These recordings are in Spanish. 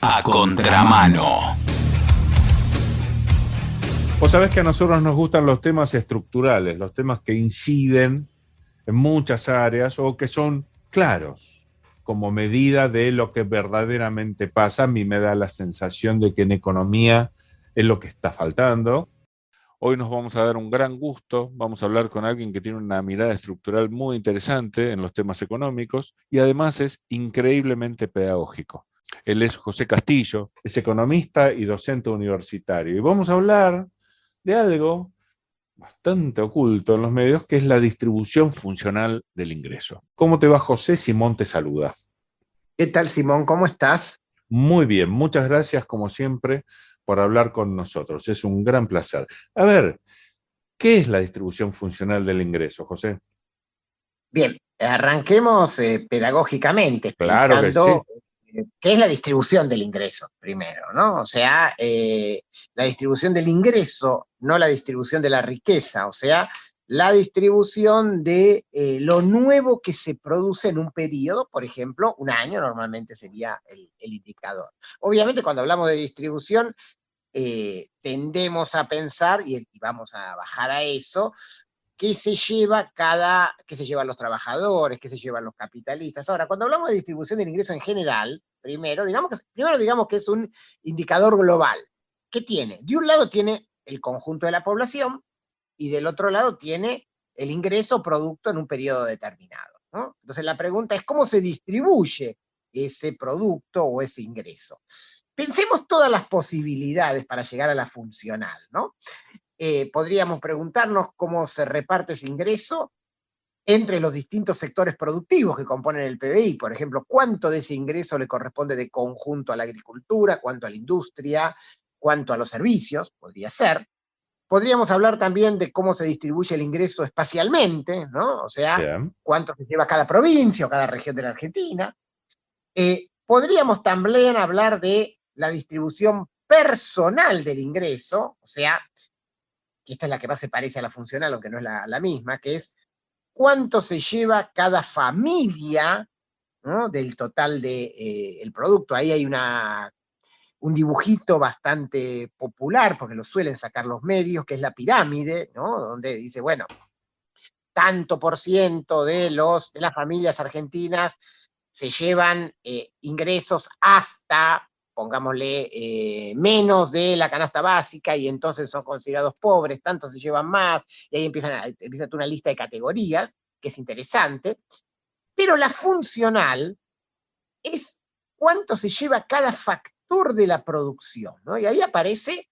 A Contramano. Vos sabés que a nosotros nos gustan los temas estructurales, los temas que inciden en muchas áreas o que son claros como medida de lo que verdaderamente pasa. A mí me da la sensación de que en economía es lo que está faltando. Hoy nos vamos a dar un gran gusto, vamos a hablar con alguien que tiene una mirada estructural muy interesante en los temas económicos y además es increíblemente pedagógico. Él es José Castillo, es economista y docente universitario. Y vamos a hablar de algo bastante oculto en los medios, que es la distribución funcional del ingreso. ¿Cómo te va, José? Simón te saluda. ¿Qué tal, Simón? ¿Cómo estás? Muy bien, muchas gracias, como siempre, por hablar con nosotros. Es un gran placer. A ver, ¿qué es la distribución funcional del ingreso, José? Bien, arranquemos pedagógicamente Claro que sí. explicando qué es la distribución del ingreso, primero, ¿no? O sea, la distribución del ingreso, no la distribución de la riqueza, o sea, la distribución de lo nuevo que se produce en un periodo, por ejemplo, un año normalmente sería el indicador. Obviamente, cuando hablamos de distribución, tendemos a pensar, y vamos a bajar a eso, qué se llevan los trabajadores, qué se llevan los capitalistas. Ahora, cuando hablamos de distribución del ingreso en general, primero digamos que es un indicador global. ¿Qué tiene? De un lado tiene el conjunto de la población y del otro lado tiene el ingreso producto en un periodo determinado, ¿no? Entonces la pregunta es cómo se distribuye ese producto o ese ingreso. Pensemos todas las posibilidades para llegar a la funcional, ¿no? Podríamos preguntarnos cómo se reparte ese ingreso entre los distintos sectores productivos que componen el PBI. Por ejemplo, cuánto de ese ingreso le corresponde de conjunto a la agricultura, cuánto a la industria, cuánto a los servicios, podría ser. Podríamos hablar también de cómo se distribuye el ingreso espacialmente, ¿no? O sea, Bien. cuánto se lleva cada provincia o cada región de la Argentina. Podríamos también hablar de la distribución personal del ingreso, o sea, que esta es la que más se parece a la funcional, aunque no es la misma, que es cuánto se lleva cada familia, ¿no? Del total del producto. Ahí hay un dibujito bastante popular, porque lo suelen sacar los medios, que es la pirámide, ¿no? Donde dice, bueno, tanto por ciento de las familias argentinas se llevan ingresos hasta, pongámosle, menos de la canasta básica y entonces son considerados pobres, tanto se llevan más, y ahí empieza una lista de categorías, que es interesante, pero la funcional es cuánto se lleva cada factor de la producción, ¿no? Y ahí aparece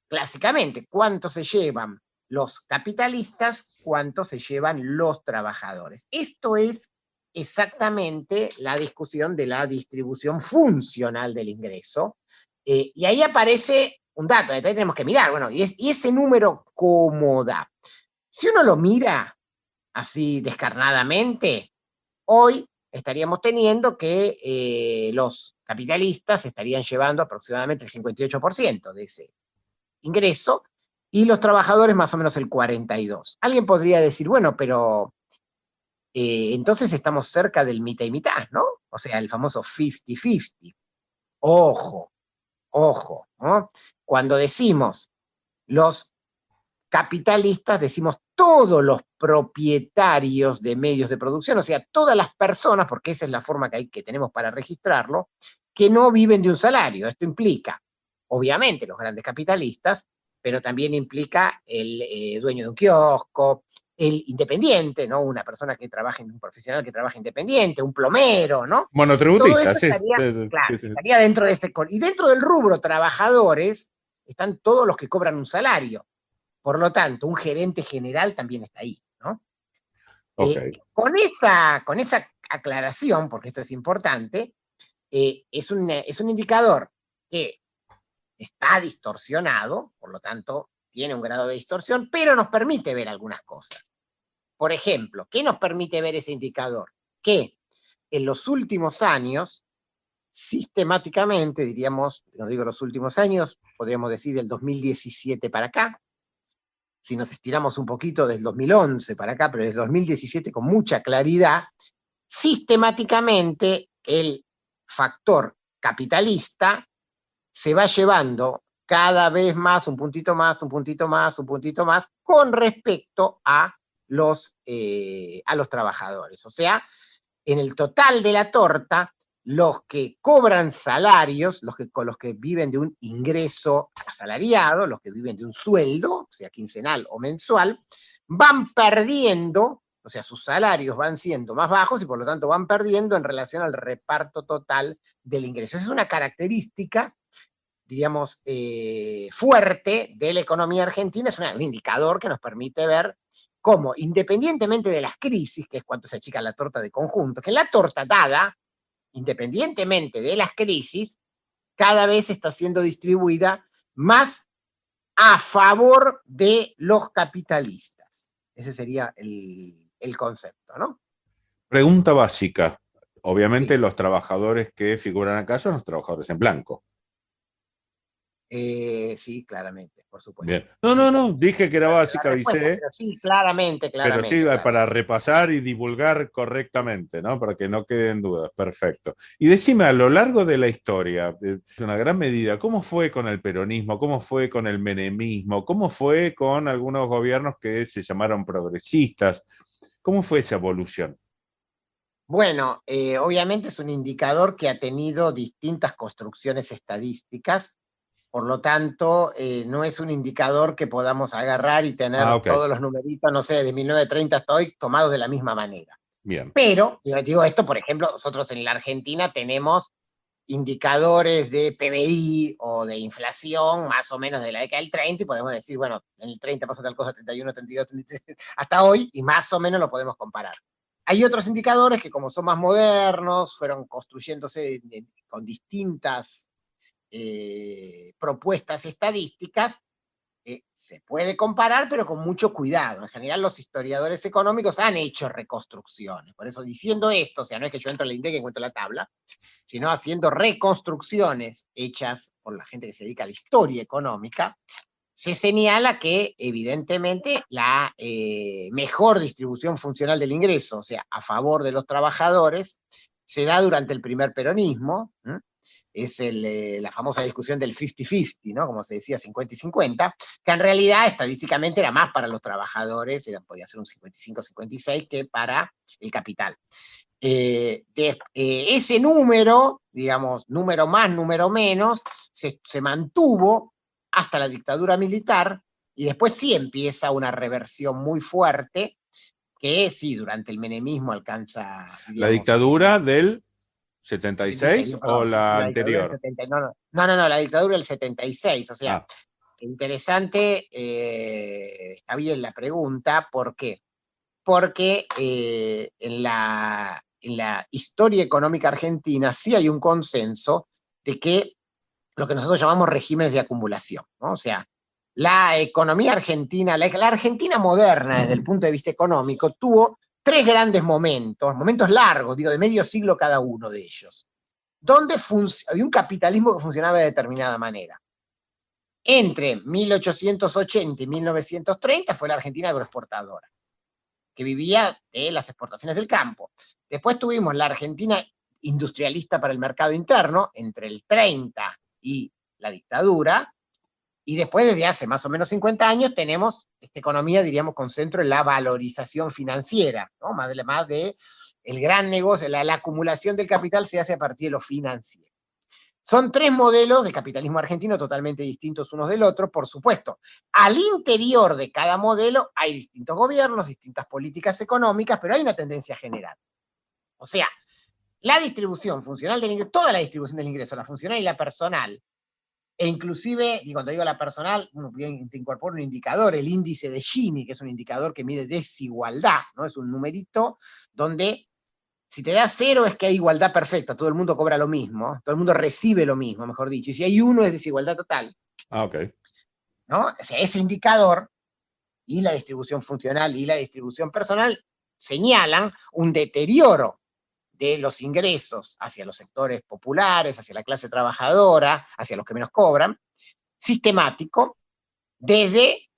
clásicamente cuánto se llevan los capitalistas, cuánto se llevan los trabajadores. Esto es exactamente la discusión de la distribución funcional del ingreso. Y ahí aparece un dato, ahí tenemos que mirar, bueno, y ese número, ¿cómo da? Si uno lo mira así descarnadamente, hoy estaríamos teniendo que los capitalistas estarían llevando aproximadamente el 58% de ese ingreso y los trabajadores más o menos el 42%. Alguien podría decir, bueno, pero entonces estamos cerca del mitad y mitad, ¿no? O sea, el famoso 50-50. Ojo, ojo, ¿no? Cuando decimos los capitalistas, decimos todos los propietarios de medios de producción, o sea, todas las personas, porque esa es la forma que tenemos para registrarlo, que no viven de un salario. Esto implica, obviamente, los grandes capitalistas, pero también implica el dueño de un kiosco, el independiente, ¿no? Una persona que trabaja, un profesional que trabaja independiente, un plomero, ¿no? Todo Monotributista, eso sí. estaría, Sí, claro, sí. estaría dentro de ese. Y dentro del rubro trabajadores están todos los que cobran un salario. Por lo tanto, un gerente general también está ahí, ¿no? Ok. Con esa aclaración, porque esto es importante, es un indicador que está distorsionado, por lo tanto, tiene un grado de distorsión, pero nos permite ver algunas cosas. Por ejemplo, ¿qué nos permite ver ese indicador? Que en los últimos años, sistemáticamente, diríamos, no digo los últimos años, podríamos decir del 2017 para acá, si nos estiramos un poquito del 2011 para acá, pero desde 2017 con mucha claridad, sistemáticamente el factor capitalista se va llevando cada vez más, un puntito más, un puntito más, un puntito más, con respecto a los trabajadores. O sea, en el total de la torta, los que cobran salarios, con los que viven de un ingreso asalariado, los que viven de un sueldo, sea quincenal o mensual, van perdiendo, o sea, sus salarios van siendo más bajos y por lo tanto van perdiendo en relación al reparto total del ingreso. Esa es una característica, digamos, fuerte de la economía argentina, es un indicador que nos permite ver cómo, independientemente de las crisis, que es cuánto se achica la torta de conjunto, que la torta dada, independientemente de las crisis, cada vez está siendo distribuida más a favor de los capitalistas. Ese sería el concepto, ¿no? Pregunta básica. Obviamente Sí. los trabajadores que figuran acá son los trabajadores en blanco. Sí, claramente, por supuesto. Bien. No, dije que era básica, La respuesta, avisé, pero sí, claramente, pero sí claramente. para repasar y divulgar correctamente, ¿no? Para que no queden dudas. Perfecto. Y decime, a lo largo de la historia, en una gran medida, ¿cómo fue con el peronismo? ¿Cómo fue con el menemismo? ¿Cómo fue con algunos gobiernos que se llamaron progresistas? ¿Cómo fue esa evolución? Bueno, obviamente es un indicador que ha tenido distintas construcciones estadísticas, por lo tanto, no es un indicador que podamos agarrar y Ah, tener ok. todos los numeritos, no sé, de 1930 hasta hoy, tomados de la misma manera. Bien. Pero, digo esto, por ejemplo, nosotros en la Argentina tenemos indicadores de PBI o de inflación más o menos de la década del 30 y podemos decir, bueno, en el 30 pasó tal cosa, 31, 32, 33, hasta hoy, y más o menos lo podemos comparar. Hay otros indicadores que como son más modernos, fueron construyéndose con distintas propuestas estadísticas, se puede comparar, pero con mucho cuidado. En general, los historiadores económicos han hecho reconstrucciones. Por eso, diciendo esto, o sea, no es que yo entro a la INDEC y encuentro la tabla, sino haciendo reconstrucciones hechas por la gente que se dedica a la historia económica, se señala que evidentemente la mejor distribución funcional del ingreso, o sea, a favor de los trabajadores, se da durante el primer peronismo. Es la famosa discusión del 50-50, ¿no? Como se decía, 50 y 50, que en realidad estadísticamente era más para los trabajadores, podía ser un 55-56 que para el capital. Ese número, digamos, número más, número menos, se mantuvo hasta la dictadura militar y después sí empieza una reversión muy fuerte que sí, durante el menemismo alcanza, ¿La diríamos, dictadura del 76, 76 no, o perdón, la la dictadura del anterior? 70, la dictadura del 76, o sea, Ah, interesante, está bien la pregunta, ¿por qué? Porque en la historia económica argentina sí hay un consenso de que lo que nosotros llamamos regímenes de acumulación, ¿no? O sea, la economía argentina, la Argentina moderna desde el punto de vista económico, tuvo tres grandes momentos largos, digo, de medio siglo cada uno de ellos, donde había un capitalismo que funcionaba de determinada manera. Entre 1880 y 1930 fue la Argentina agroexportadora, que vivía de las exportaciones del campo. Después tuvimos la Argentina industrialista para el mercado interno, entre el 30 y la dictadura, y después desde hace más o menos 50 años tenemos esta economía, diríamos, con centro en la valorización financiera, ¿no? Más de el gran negocio, la acumulación del capital se hace a partir de lo financiero. Son tres modelos de capitalismo argentino totalmente distintos unos del otro, por supuesto. Al interior de cada modelo hay distintos gobiernos, distintas políticas económicas, pero hay una tendencia general. O sea, la distribución funcional del ingreso, toda la distribución del ingreso, la funcional y la personal, e inclusive, y cuando digo la personal, uno te incorpora un indicador, el índice de Gini, que es un indicador que mide desigualdad, ¿no? Es un numerito donde si te da 0 es que hay igualdad perfecta, todo el mundo cobra lo mismo, todo el mundo recibe lo mismo, mejor dicho, y si hay 1 es desigualdad total, ok. ¿no? O sea, ese indicador y la distribución funcional y la distribución personal señalan un deterioro de los ingresos hacia los sectores populares, hacia la clase trabajadora, hacia los que menos cobran, sistemático, desde,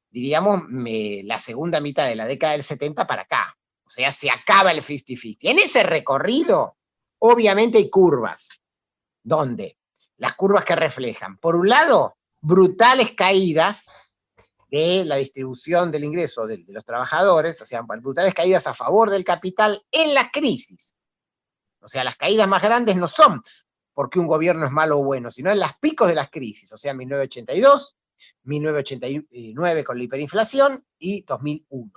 diríamos, la segunda mitad de la década del 70 para acá. O sea, se acaba el 50-50. En ese recorrido, obviamente hay curvas. donde las curvas que reflejan, por un lado, brutales caídas de la distribución del ingreso de los trabajadores, o sea, brutales caídas a favor del capital en la crisis. O sea, las caídas más grandes no son porque un gobierno es malo o bueno, sino en los picos de las crisis, o sea, 1982, 1989 con la hiperinflación y 2001.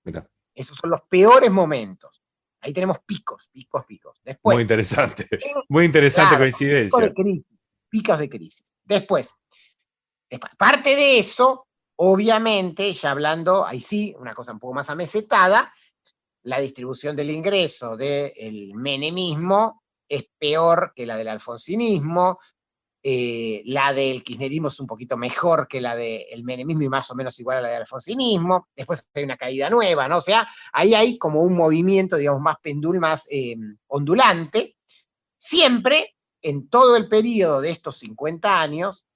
Mira, Esos son los peores momentos. Ahí tenemos picos. Después, muy interesante claro, coincidencia. picos de crisis. Después, parte de eso, obviamente, ya hablando, ahí sí, una cosa un poco más amesetada, la distribución del ingreso del menemismo es peor que la del alfonsinismo, la del kirchnerismo es un poquito mejor que la del menemismo y más o menos igual a la del alfonsinismo, después hay una caída nueva, ¿no? O sea, ahí hay como un movimiento, digamos, más pendular, más ondulante, siempre en todo el periodo de estos 50 años,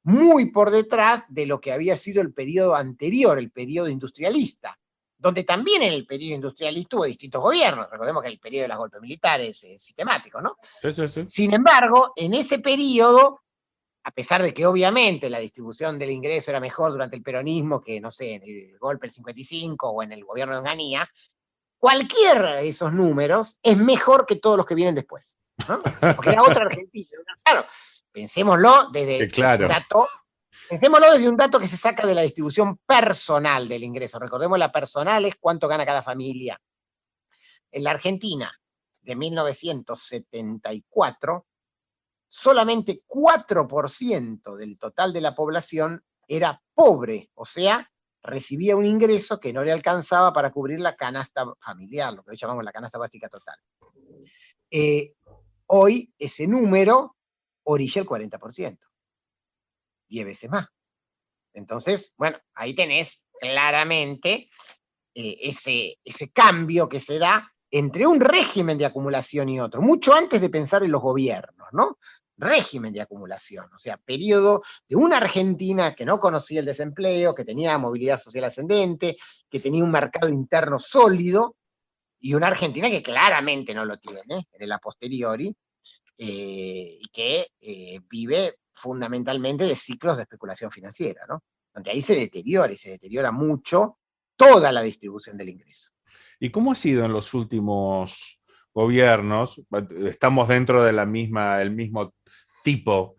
muy por detrás de lo que había sido el periodo anterior, el periodo industrialista, donde también en el periodo industrialista hubo distintos gobiernos. Recordemos que el periodo de los golpes militares es sistemático, ¿no? Sí. Sin embargo, en ese periodo, a pesar de que obviamente la distribución del ingreso era mejor durante el peronismo que, no sé, en el golpe del 55 o en el gobierno de Onganía, cualquiera de esos números es mejor que todos los que vienen después, ¿no? O sea, porque era otra Argentina. Claro, pensémoslo desde Claro. un dato que se saca de la distribución personal del ingreso. Recordemos, la personal es cuánto gana cada familia. En la Argentina de 1974, solamente 4% del total de la población era pobre, o sea, recibía un ingreso que no le alcanzaba para cubrir la canasta familiar, lo que hoy llamamos la canasta básica total. Hoy ese número orilla el 40%, 10 veces más. Entonces, bueno, ahí tenés claramente ese cambio que se da entre un régimen de acumulación y otro, mucho antes de pensar en los gobiernos, ¿no? Régimen de acumulación, o sea, periodo de una Argentina que no conocía el desempleo, que tenía movilidad social ascendente, que tenía un mercado interno sólido, y una Argentina que claramente no lo tiene en la posteriori, y que vive fundamentalmente de ciclos de especulación financiera, ¿no? Donde ahí se deteriora, y se deteriora mucho toda la distribución del ingreso. ¿Y cómo ha sido en los últimos gobiernos? Estamos dentro de el mismo tipo,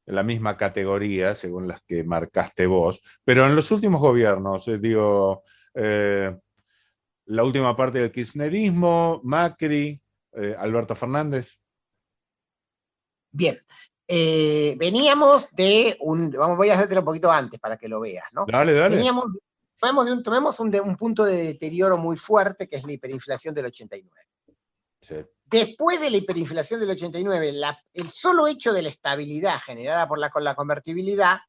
de la misma categoría, según las que marcaste vos, pero en los últimos gobiernos, la última parte del kirchnerismo, Macri, Alberto Fernández. Bien, veníamos de voy a hacértelo un poquito antes para que lo veas, ¿no? Dale. Tomemos un punto de deterioro muy fuerte, que es la hiperinflación del 89. Sí. Después de la hiperinflación del 89, el solo hecho de la estabilidad generada con la convertibilidad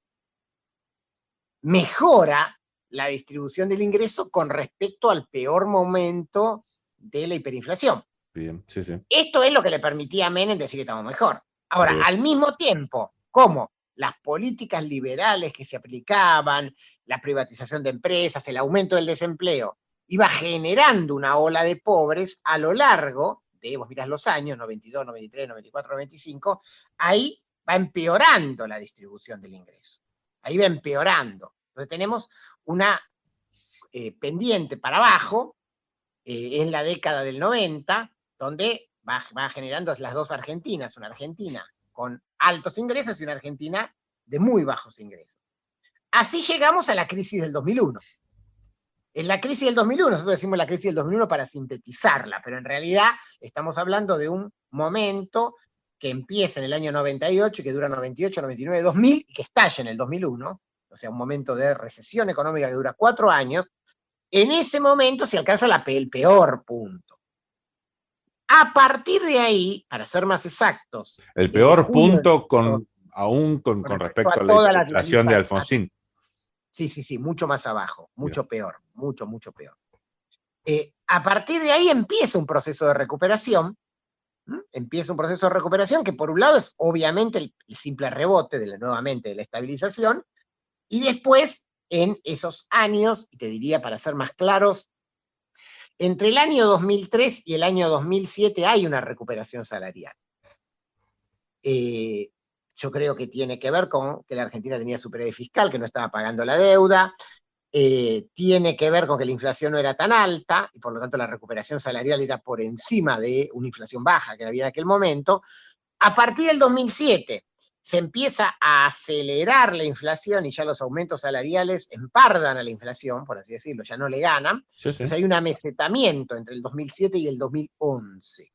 mejora la distribución del ingreso con respecto al peor momento de la hiperinflación. Bien, sí. Esto es lo que le permitía a Menem decir que estamos mejor. Ahora, al mismo tiempo, como las políticas liberales que se aplicaban, la privatización de empresas, el aumento del desempleo, iba generando una ola de pobres a lo largo de, vos mirás los años, 92, 93, 94, 95, ahí va empeorando la distribución del ingreso. Ahí va empeorando. Entonces tenemos una pendiente para abajo en la década del 90, donde va generando las dos Argentinas, una Argentina con altos ingresos y una Argentina de muy bajos ingresos. Así llegamos a la crisis del 2001. En la crisis del 2001, nosotros decimos la crisis del 2001 para sintetizarla, pero en realidad estamos hablando de un momento que empieza en el año 98, que dura 98, 99, 2000, y que estalla en el 2001, o sea, un momento de recesión económica que dura 4 años. En ese momento se alcanza el peor punto. A partir de ahí, para ser más exactos, el peor punto aún con respecto a la inflación de Alfonsín. Sí, mucho más abajo, mucho peor, mucho peor. A partir de ahí empieza un proceso de recuperación, que por un lado es obviamente el simple rebote nuevamente de la estabilización, y después en esos años, y te diría para ser más claros, entre el año 2003 y el año 2007 hay una recuperación salarial. Yo creo que tiene que ver con que la Argentina tenía superávit fiscal, que no estaba pagando la deuda, tiene que ver con que la inflación no era tan alta, y por lo tanto la recuperación salarial era por encima de una inflación baja que había en aquel momento. A partir del 2007 se empieza a acelerar la inflación y ya los aumentos salariales empardan a la inflación, por así decirlo, ya no le ganan. Sí, sí. Entonces hay un amesetamiento entre el 2007 y el 2011.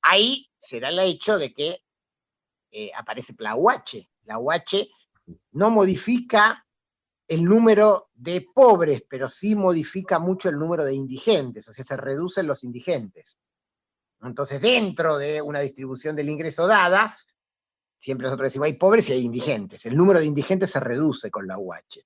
Ahí se da el hecho de que aparece la UH. La UH no modifica el número de pobres, pero sí modifica mucho el número de indigentes, o sea, se reducen los indigentes. Entonces, dentro de una distribución del ingreso dada, siempre nosotros decimos, hay pobres y hay indigentes. El número de indigentes se reduce con la UH.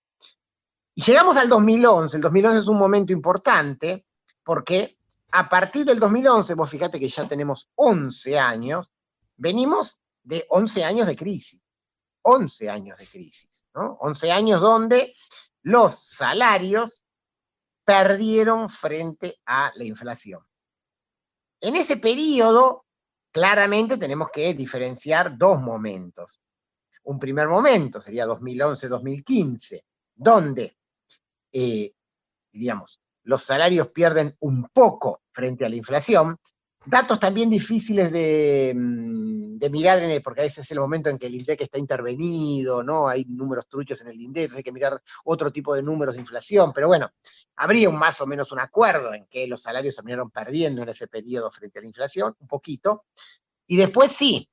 Y llegamos al 2011. El 2011 es un momento importante porque a partir del 2011, vos fíjate que ya tenemos 11 años, venimos de 11 años de crisis. 11 años de crisis, ¿no? 11 años donde los salarios perdieron frente a la inflación. En ese periodo, claramente tenemos que diferenciar dos momentos. Un primer momento sería 2011-2015, donde, digamos, los salarios pierden un poco frente a la inflación. Datos también difíciles de mirar, porque a veces es el momento en que el INDEC está intervenido, ¿no? Hay números truchos en el INDEC, hay que mirar otro tipo de números de inflación, pero bueno, habría más o menos un acuerdo en que los salarios se vinieron perdiendo en ese periodo frente a la inflación, un poquito, y después sí,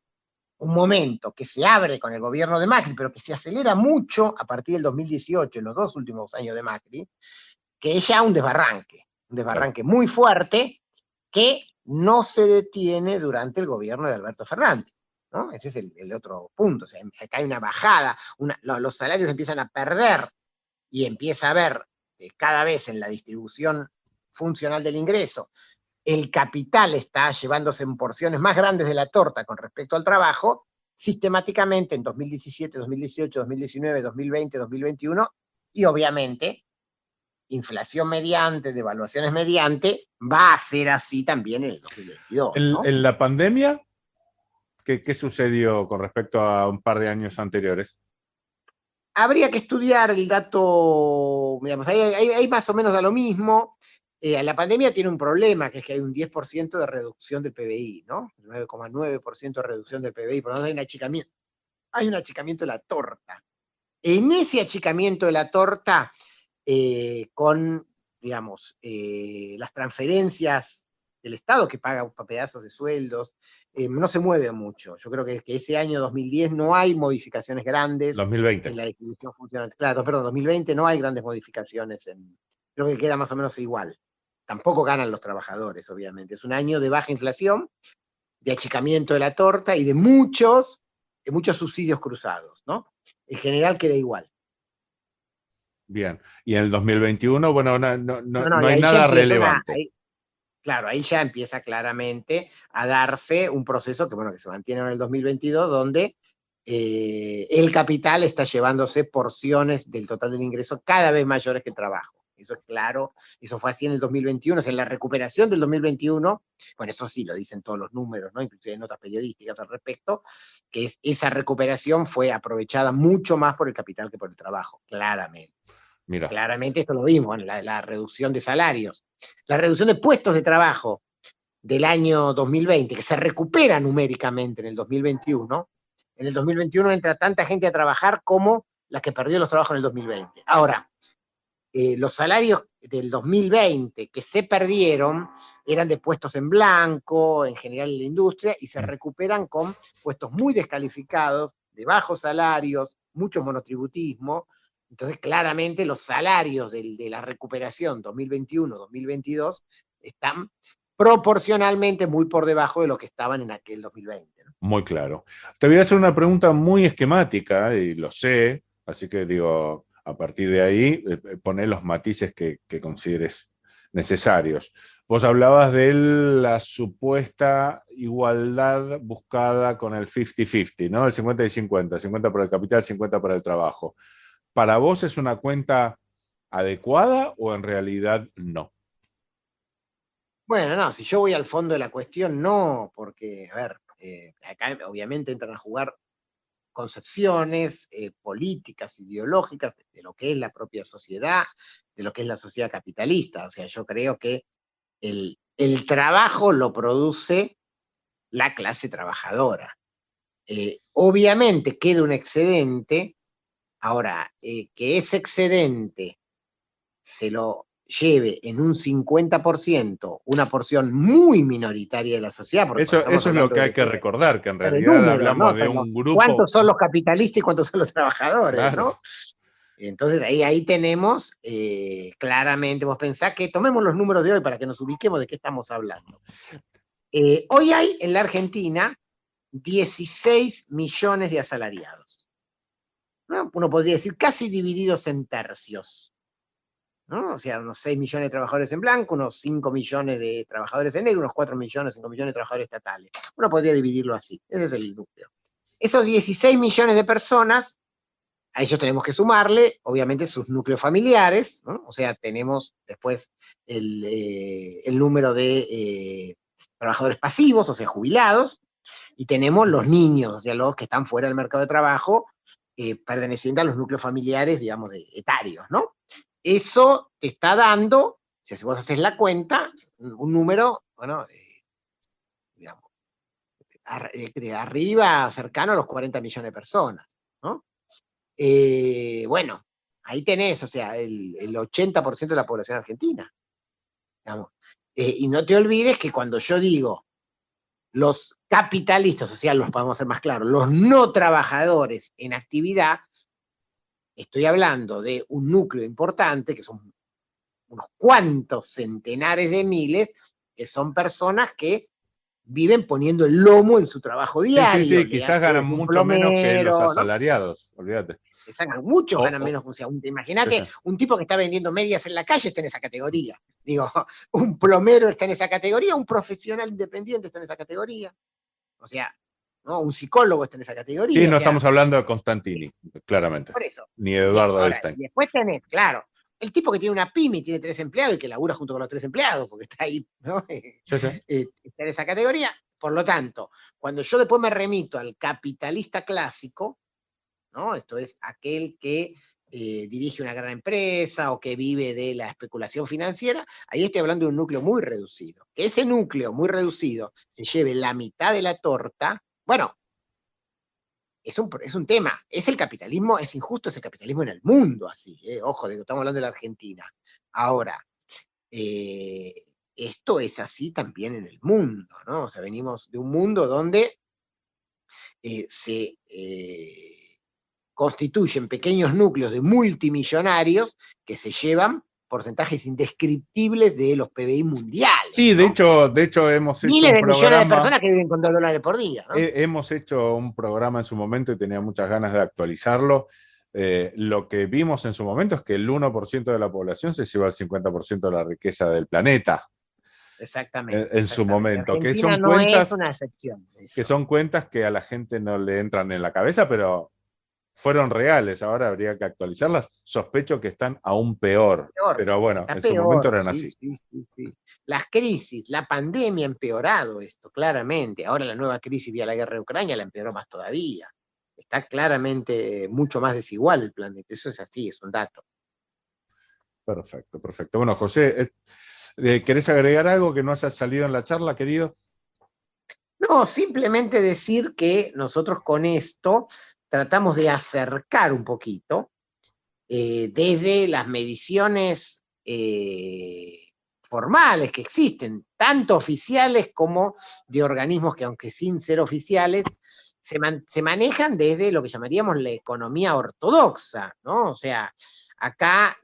un momento que se abre con el gobierno de Macri, pero que se acelera mucho a partir del 2018, en los dos últimos años de Macri, que es ya un desbarranque muy fuerte, que no se detiene durante el gobierno de Alberto Fernández, ¿no? Ese es el otro punto. O sea, acá hay una bajada, los salarios empiezan a perder y empieza a haber cada vez en la distribución funcional del ingreso, el capital está llevándose en porciones más grandes de la torta con respecto al trabajo, sistemáticamente en 2017, 2018, 2019, 2020, 2021, y obviamente inflación mediante, devaluaciones mediante, va a ser así también en el 2022. ¿No? En la pandemia, ¿qué sucedió con respecto a un par de años anteriores? Habría que estudiar el dato, digamos, ahí más o menos da lo mismo. La pandemia tiene un problema, que es que hay un 10% de reducción del PBI, ¿no? 9,9% de reducción del PBI, por lo tanto hay un achicamiento de la torta. En ese achicamiento de la torta, con, digamos, las transferencias del Estado que paga pedazos de sueldos, no se mueve mucho. Yo creo que ese año 2010 no hay modificaciones grandes 2020. en la distribución funcional. Claro, perdón, 2020 no hay grandes modificaciones. Creo que queda más o menos igual. Tampoco ganan los trabajadores, obviamente. Es un año de baja inflación, de achicamiento de la torta y de muchos subsidios cruzados, ¿no? En general queda igual. Bien. Y en el 2021, bueno, no y hay ahí nada relevante. Claro, ahí ya empieza claramente a darse un proceso que, bueno, que se mantiene en el 2022, donde el capital está llevándose porciones del total del ingreso cada vez mayores que el trabajo. Eso es claro, eso fue así en el 2021, o sea, en la recuperación del 2021, bueno, eso sí lo dicen todos los números, ¿no? Inclusive hay notas periodísticas al respecto, que esa recuperación fue aprovechada mucho más por el capital que por el trabajo, claramente. Mira. Claramente esto lo vimos en la reducción de salarios. La reducción de puestos de trabajo del año 2020, que se recupera numéricamente en el 2021, en el 2021 entra tanta gente a trabajar como la que perdió los trabajos en el 2020. Ahora, los salarios del 2020 que se perdieron eran de puestos en blanco, en general en la industria, y se recuperan con puestos muy descalificados, de bajos salarios, mucho monotributismo. Entonces, claramente los salarios de la recuperación 2021-2022 están proporcionalmente muy por debajo de lo que estaban en aquel 2020. ¿No? Muy claro. Te voy a hacer una pregunta muy esquemática, y lo sé, así que digo, a partir de ahí, poner los matices que consideres necesarios. Vos hablabas de la supuesta igualdad buscada con el 50-50, ¿no? El 50 y 50, 50 para el capital, 50 para el trabajo. ¿Para vos es una cuenta adecuada o en realidad no? Bueno, no, si yo voy al fondo de la cuestión, no, porque, a ver, Acá obviamente entran a jugar concepciones políticas, ideológicas de lo que es la propia sociedad, de lo que es la sociedad capitalista. O sea, yo creo que el trabajo lo produce la clase trabajadora. Obviamente queda un excedente. Ahora, que ese excedente se lo lleve en un 50%, una porción muy minoritaria de la sociedad, porque cuando estamos Eso es lo hablando que hay que de recordar, que en de realidad números, ¿no? hablamos O de sea, un grupo, ¿cuántos son los capitalistas y cuántos son los trabajadores, claro. ¿no? Entonces ahí tenemos claramente, vos pensás que tomemos los números de hoy para que nos ubiquemos de qué estamos hablando. Hoy hay en la Argentina 16 millones de asalariados, ¿no? Uno podría decir casi divididos en tercios, ¿no? O sea, unos 6 millones de trabajadores en blanco, unos 5 millones de trabajadores en negro, unos 4 millones, 5 millones de trabajadores estatales. Uno podría dividirlo así, ese es el núcleo. Esos 16 millones de personas, a ellos tenemos que sumarle, obviamente, sus núcleos familiares, ¿no? O sea, tenemos después el número de trabajadores pasivos, o sea, jubilados, y tenemos los niños, o sea, los que están fuera del mercado de trabajo, pertenecientes a los núcleos familiares, digamos, etarios, ¿no? Eso te está dando, si vos haces la cuenta, un número, bueno, digamos, de arriba, cercano a los 40 millones de personas, ¿no? Bueno, ahí tenés, o sea, el 80% de la población argentina, digamos. Y no te olvides que cuando yo digo los capitalistas, o sea, los podemos hacer más claros, los no trabajadores en actividad, estoy hablando de un núcleo importante, que son unos cuantos centenares de miles, que son personas que viven poniendo el lomo en su trabajo diario. Sí, quizás ganan Un mucho menos que los plomero, ¿no? asalariados, olvídate. Muchos O, ganan o- menos. O sea, imagínate, un tipo que está vendiendo medias en la calle está en esa categoría. Digo, un plomero está en esa categoría, un profesional independiente está en esa categoría. O sea, ¿no? Un psicólogo está en esa Sí, categoría. no O sea, estamos hablando de Constantini, claramente, por eso. ni de Eduardo Ahora, Einstein. y después tenés, claro, el tipo que tiene una pyme y tiene 3 empleados y que labura junto con los 3 empleados, porque está ahí, ¿no? Sí. Está en esa categoría. Por lo tanto, cuando yo después me remito al capitalista clásico, ¿no? Esto es aquel que dirige una gran empresa o que vive de la especulación financiera, ahí estoy hablando de un núcleo muy reducido. Que ese núcleo muy reducido se lleve la mitad de la torta, bueno, es un tema. Es el capitalismo, es injusto, es el capitalismo en el mundo, así. Ojo, estamos hablando de la Argentina. Ahora, esto es así también en el mundo, ¿no? O sea, venimos de un mundo donde se constituyen pequeños núcleos de multimillonarios que se llevan porcentajes indescriptibles de los PBI mundiales, Sí, ¿no? de hecho hemos hecho Miles un de millones de programa, personas que viven con $2 por día, ¿no? hemos hecho un programa en su momento y tenía muchas ganas de actualizarlo. Lo que vimos en su momento es que el 1% de la población se lleva el 50% de la riqueza del planeta Exactamente, en su exactamente. momento, Argentina no es una excepción. que Eso. son cuentas que a la gente no le entran en la cabeza, pero fueron reales, ahora habría que actualizarlas. Sospecho que están aún peor, Peor, pero bueno, está en su momento peor, eran sí, así. sí, sí, sí. Las crisis, la pandemia ha empeorado esto, claramente. Ahora la nueva crisis vía la guerra de Ucrania la empeoró más todavía. Está claramente mucho más desigual el planeta. Eso es así, es un dato. Perfecto, perfecto. Bueno, José, ¿querés agregar algo que no haya salido en la charla, querido? No, simplemente decir que nosotros con esto tratamos de acercar un poquito desde las mediciones formales que existen, tanto oficiales como de organismos que, aunque sin ser oficiales, se manejan desde lo que llamaríamos la economía ortodoxa, ¿no? O sea, acá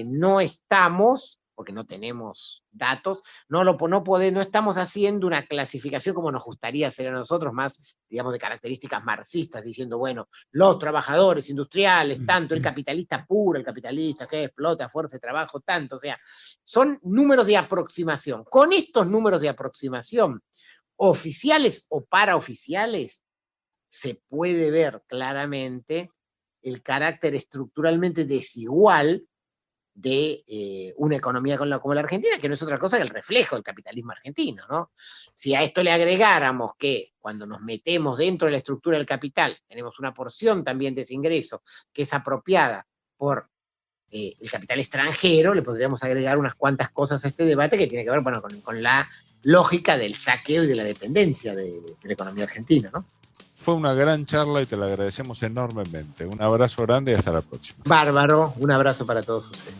no estamos, porque no tenemos datos, no estamos haciendo una clasificación como nos gustaría hacer a nosotros, más, digamos, de características marxistas, diciendo, bueno, los trabajadores industriales, tanto el capitalista puro, el capitalista que explota fuerza de trabajo, tanto, o sea, son números de aproximación. Con estos números de aproximación, oficiales o paraoficiales, se puede ver claramente el carácter estructuralmente desigual de una economía como la Argentina, que no es otra cosa que el reflejo del capitalismo argentino, ¿no? Si a esto le agregáramos que cuando nos metemos dentro de la estructura del capital, tenemos una porción también de ese ingreso que es apropiada por el capital extranjero, le podríamos agregar unas cuantas cosas a este debate que tiene que ver, bueno, con la lógica del saqueo y de la dependencia de la economía argentina, ¿no? Fue una gran charla y te la agradecemos enormemente. Un abrazo grande y hasta la próxima. Bárbaro, un abrazo para todos ustedes.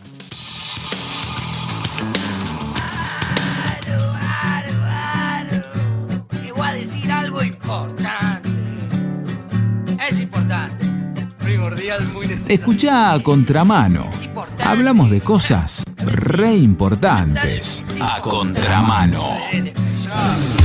Te voy a decir algo importante. Es importante. Primordial, muy necesario. Escuchá a Contramano. Es importante. Hablamos de cosas re importantes. A Contramano. Escuchá.